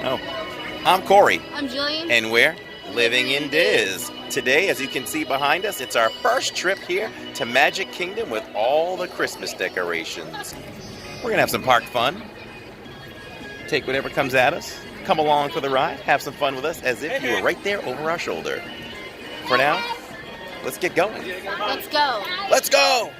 Oh, I'm Corey. I'm Jillian. And we're Living in Diz. Today, as you can see behind us, it's our first trip here to Magic Kingdom with all the Christmas decorations. We're going to have some park fun. Take whatever comes at us. Come along for the ride. Have some fun with us as if you were right there over our shoulder. For now, let's get going. Let's go. Let's go!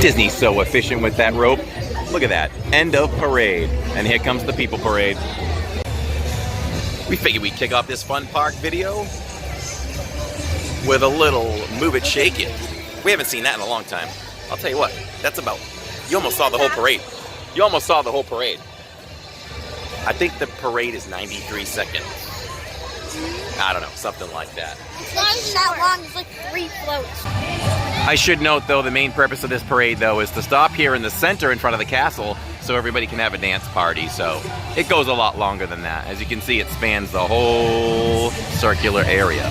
Disney's so efficient with that rope. Look at that. End of parade. And here comes the people parade. We figured we'd kick off this fun park video with a little move it, shake it. We haven't seen that in a long time. I'll tell you what, that's about, you almost saw the whole parade. You almost saw the whole parade. I think the parade is 93 seconds. I don't know, something like that. It's not even that long, it's like 3 floats. I should note, though, the main purpose of this parade, though, is to stop here in the center in front of the castle so everybody can have a dance party. So it goes a lot longer than that. As you can see, it spans the whole circular area.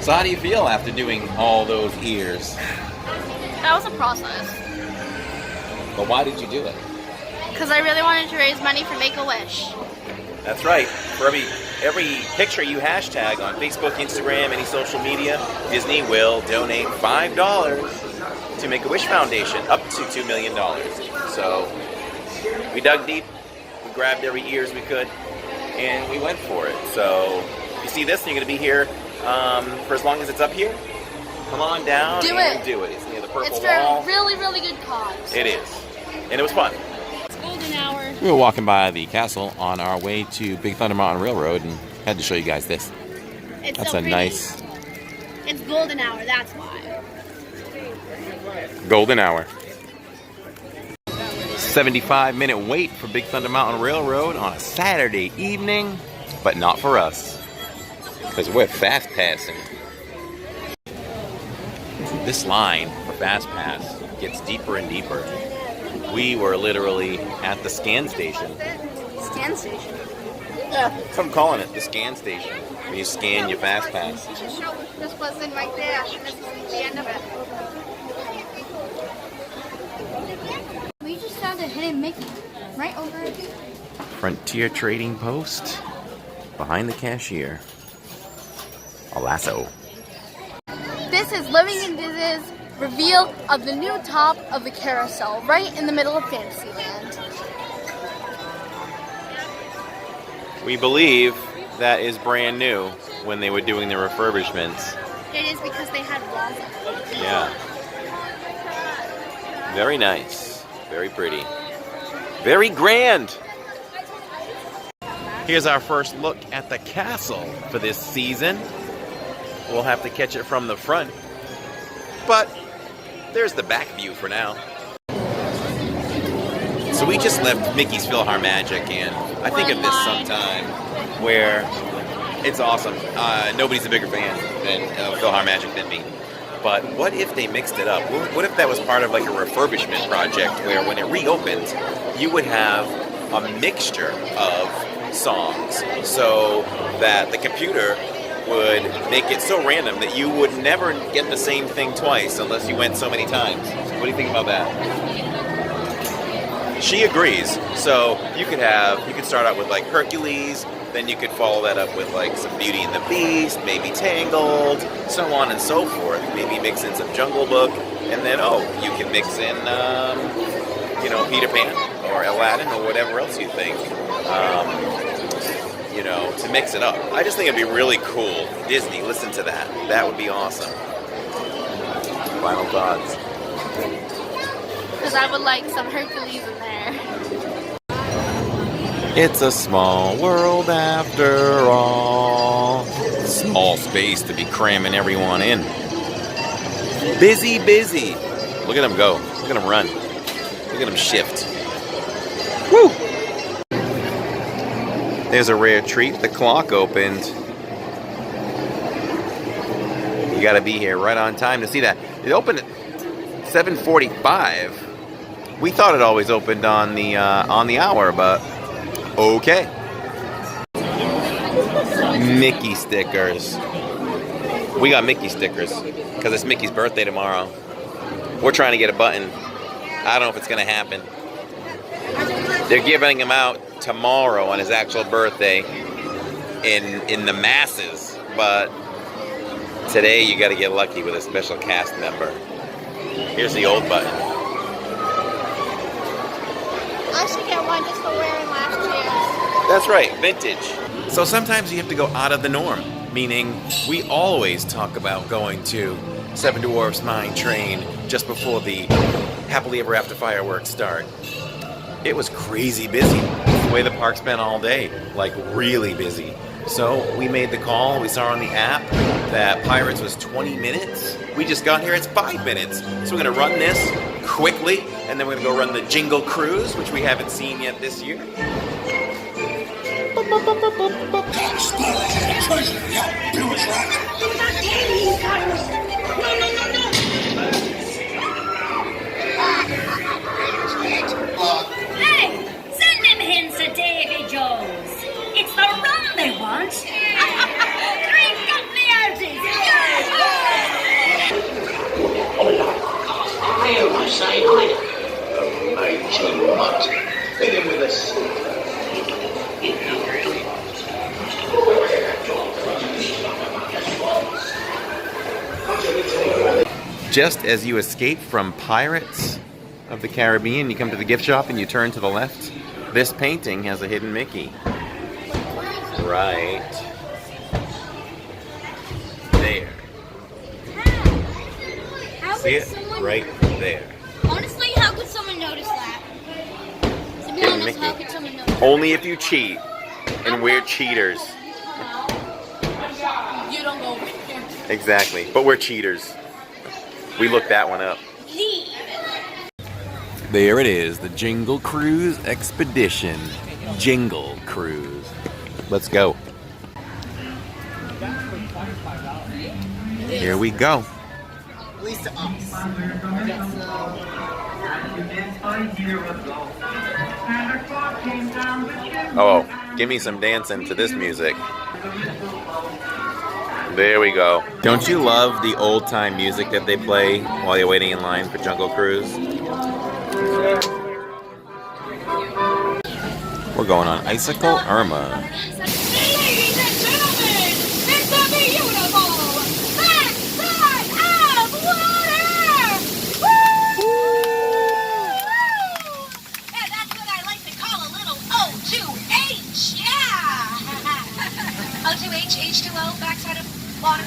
So how do you feel after doing all those ears? That was a process. But why did you do it? Because I really wanted to raise money for Make-A-Wish. That's right. For every picture you hashtag on Facebook, Instagram, any social media, Disney will donate $5 to Make-A-Wish Foundation, up to $2 million. So we dug deep, we grabbed every ears we could, and we went for it. So if you see this, and you're going to be here for as long as it's up here, come on down Do and it. do it. It's near the purple It's for wall. a really, really good cause. It is. And it was fun. It's golden hour. We were walking by the castle on our way to Big Thunder Mountain Railroad and had to show you guys this. It's That's so a pretty. nice It's golden hour, that's why. golden hour. 75-minute wait for Big Thunder Mountain Railroad on a Saturday evening, but not for us, because we're fast passing. This line for Fast Pass gets deeper and deeper. We were literally at the scan station. Scan station. Yeah, that's what I'm calling it, the scan station. When you scan your Fast Pass. This wasn't right there. This is the end of it. We just found a hidden Mickey right over here. Frontier Trading Post, behind the cashier. A lasso. This is Living in Diz's reveal of the new top of the carousel, right in the middle of Fantasyland. We believe that is brand new when they were doing the refurbishments. It is because they had walls on it. Yeah. Very nice. Very pretty. Very grand. Here's our first look at the castle for this season. We'll have to catch it from the front. But there's the back view for now. So we just left Mickey's PhilharMagic, and I think of this sometime where it's awesome. Nobody's a bigger fan of PhilharMagic than me. But what if they mixed it up? What if that was part of like a refurbishment project where when it reopened, you would have a mixture of songs so that the computer would make it so random that you would never get the same thing twice unless you went so many times. What do you think about that? She agrees. So you could start out with like Hercules, then you could follow that up with like some Beauty and the Beast, maybe Tangled, so on and so forth. Maybe mix in some Jungle Book, and then you can mix in Peter Pan or Aladdin or whatever else you think. To mix it up. I just think it'd be really cool. Disney, listen to that. That would be awesome. Final thoughts. Because I would like some Hercules in there. It's a small world after all. Small space to be cramming everyone in. Busy, busy. Look at them go. Look at them run. Look at them shift. Woo! There's a rare treat. The clock opened. You gotta be here right on time to see that. It opened at 7:45. We thought it always opened on the hour, but okay. Mickey stickers. We got Mickey stickers because it's Mickey's birthday tomorrow. We're trying to get a button. I don't know if it's gonna happen. They're giving him out tomorrow on his actual birthday in the masses, but today you got to get lucky with a special cast member. Here's the old button. I should get one just for wearing last year's. That's right, vintage. So sometimes you have to go out of the norm, meaning we always talk about going to Seven Dwarfs Mine Train just before the Happily Ever After fireworks start. It was crazy busy. The way the park's been all day, like really busy. So we made the call, we saw on the app that Pirates was 20 minutes. We just got here, it's 5 minutes. So we're gonna run this quickly, and then we're gonna go run the Jingle Cruise, which we haven't seen yet this year. Hey, send them hints to Davy Jones. It's the rum they want. Drink up the arties. I only say amazing mutt. Hit him with a stick. Just as you escape from Pirates of the Caribbean, you come to the gift shop and you turn to the left. This painting has a hidden Mickey. Right there. How See could it? someone, Right there. honestly, how could someone notice that? To be Hidden honest, how Mickey. could someone notice that? Only if you cheat. And we're cheaters. You don't go over here. Exactly. But we're cheaters. We looked that one up. There it is, the Jingle Cruise Expedition. Jingle Cruise. Let's go. Here we go. At least to us. Oh, give me some dancing to this music. There we go. Don't you love the old time music that they play while you're waiting in line for Jungle Cruise? We're going on Icicle Irma. Ladies and gentlemen, it's the beautiful backside of water! Woo! And that's what I like to call a little O2H, yeah! O2H, H2O, backside of water.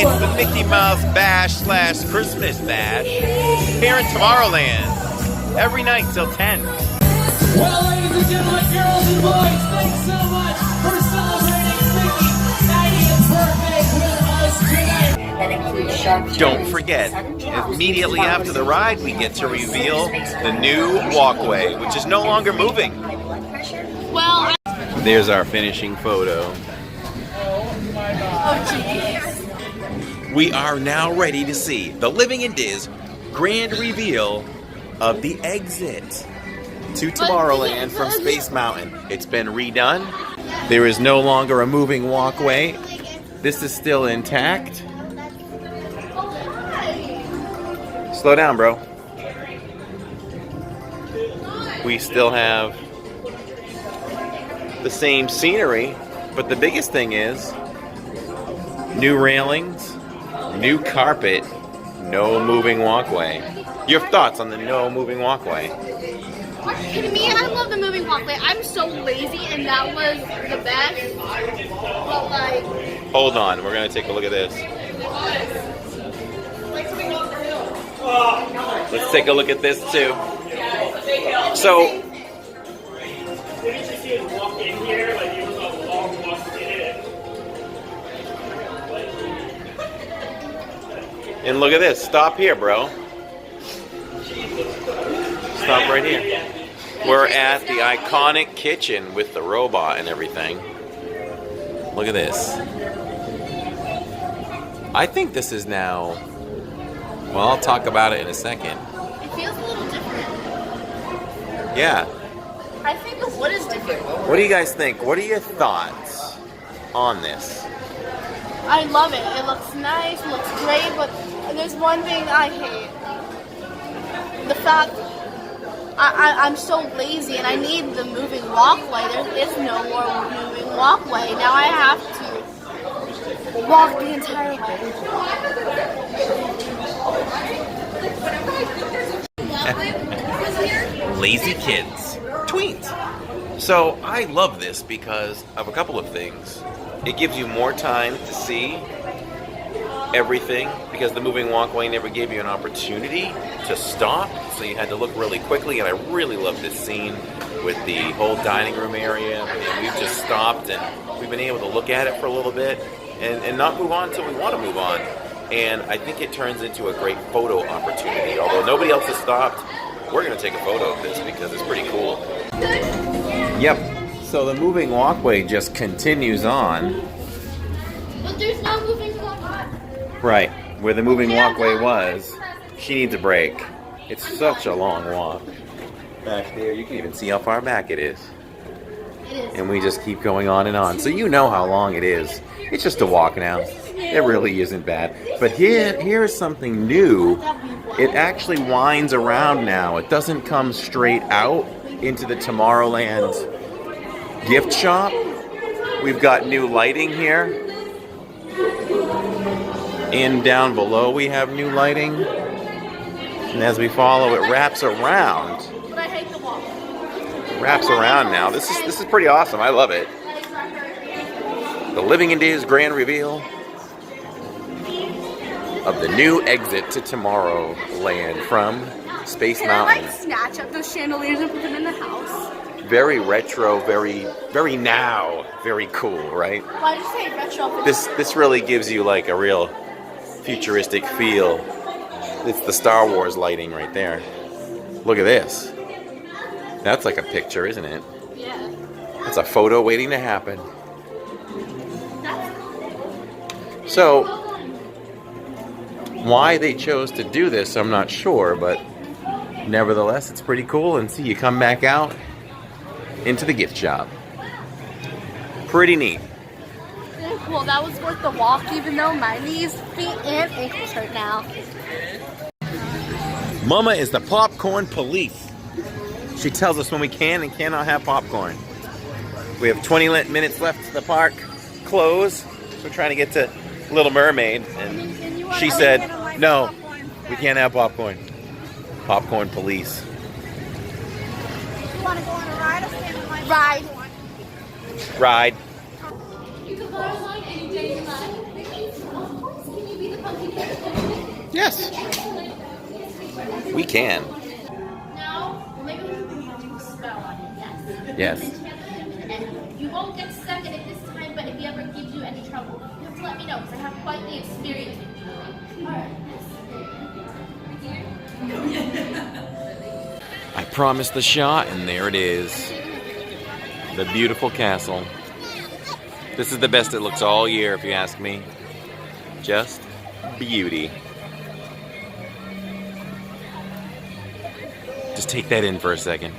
It's the Mickey Mouse Bash / Christmas Bash here in Tomorrowland. Every night till 10. Well, ladies and gentlemen, girls and boys, thanks so much for celebrating Mickey's 90th birthday with us tonight. That includes sharp Don't turns, forget, sudden towers, immediately after the ride, we get to reveal the new walkway, which is no longer moving. high blood pressure. Well, There's our finishing photo. We are now ready to see the Living in Diz grand reveal of the exit to Tomorrowland from Space Mountain. It's been redone. There is no longer a moving walkway. This is still intact. Slow down, bro. We still have the same scenery, but the biggest thing is new railings, new carpet, no moving walkway. Your thoughts on the no moving walkway? are you kidding me? I love the moving walkway. I'm so lazy, and that was the best. But like, Hold on, we're gonna take a look at this. Let's take a look at this too. So, and look at this. Stop here, bro. Stop right here. We're at the iconic kitchen with the robot and everything. Look at this. I think this is now... Well, I'll talk about it in a second. it feels a little different. Yeah. I think the wood is different. What do you guys think? What are your thoughts on this? I love it. It looks nice, it looks great, but there's one thing I hate. The fact I'm so lazy and I need the moving walkway. There is no more moving walkway. Now I have to walk the entire way. Lazy kids. Tweets. So I love this because of a couple of things. It gives you more time to see everything because the moving walkway never gave you an opportunity to stop, so you had to look really quickly. And I really love this scene with the whole dining room area. And we've just stopped and we've been able to look at it for a little bit and not move on until we want to move on. And I think it turns into a great photo opportunity. Although nobody else has stopped, we're going to take a photo of this because it's pretty cool. Yep. So the moving walkway just continues on. But there's no moving walkway. Right. Where the moving walkway was, she needs a break. It's such a long walk. Back there, you can even see how far back it is. It is. And we just keep going on and on. So you know how long it is. It's just a walk now. It really isn't bad. But here's something new. It actually winds around now. It doesn't come straight out into the Tomorrowland gift shop. We've got new lighting here. And down below we have new lighting. And as we follow, it wraps around. But I hate the walk. Wraps around now. This is pretty awesome. I love it. The Living in Diz grand reveal of the new exit to Tomorrowland from Space Can I Mountain. like snatch up those chandeliers and put them in the house? Very retro, very now, very cool, right? Why did you say retro? This really gives you like a real futuristic feel. It's the Star Wars lighting right there. Look at this. That's like a picture, isn't it? Yeah. It's a photo waiting to happen. So, why they chose to do this, I'm not sure, but nevertheless, it's pretty cool. And see, you come back out into the gift shop. Pretty neat. Very cool. That was worth the walk, even though my knees, feet, and ankles hurt now. Mama is the popcorn police. She tells us when we can and cannot have popcorn. We have 20 minutes left to the park close. We're trying to get to Little Mermaid, and she said, no, we can't have popcorn. Popcorn police. You want to go on a ride or stay on my ride? Ride. Yes. We can. No, maybe we can spell. Yes. And you won't get second at this time, but if he ever gives you any trouble, you have to let me know because I have quite the experience. Alright. I promised the shot, and there it is. The beautiful castle. This is the best it looks all year, if you ask me. Just beauty. Just take that in for a second.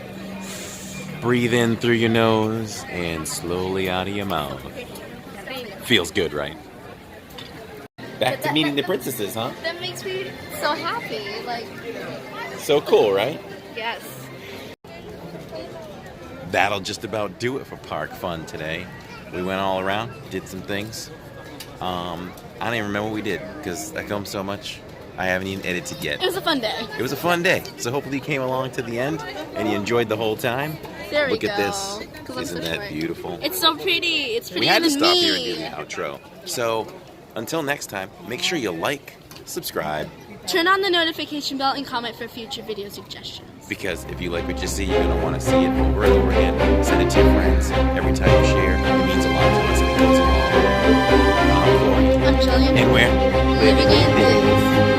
Breathe in through your nose and slowly out of your mouth. Feels good, right? Back to meeting the princesses, huh? That makes me so happy. Like, So cool, right? yes. That'll just about do it for Park Fun today. We went all around, did some things. I don't even remember what we did because I filmed so much. I haven't even edited yet. It was a fun day. It was a fun day. So hopefully you came along to the end and you enjoyed the whole time. There we Look go. at this. 'Cause I'm Isn't so that short. beautiful? It's so pretty. It's We prettier had to than stop me. here and do the outro. So until next time, make sure you like, subscribe, Turn on the notification bell and comment for future video suggestions. because if you like what you see, you're going to want to see it over and over again. Send it to your friends. Every time you share, it means a lot to us. It helps a lot. I'm Corey. I'm Jillian. And we're Living in this.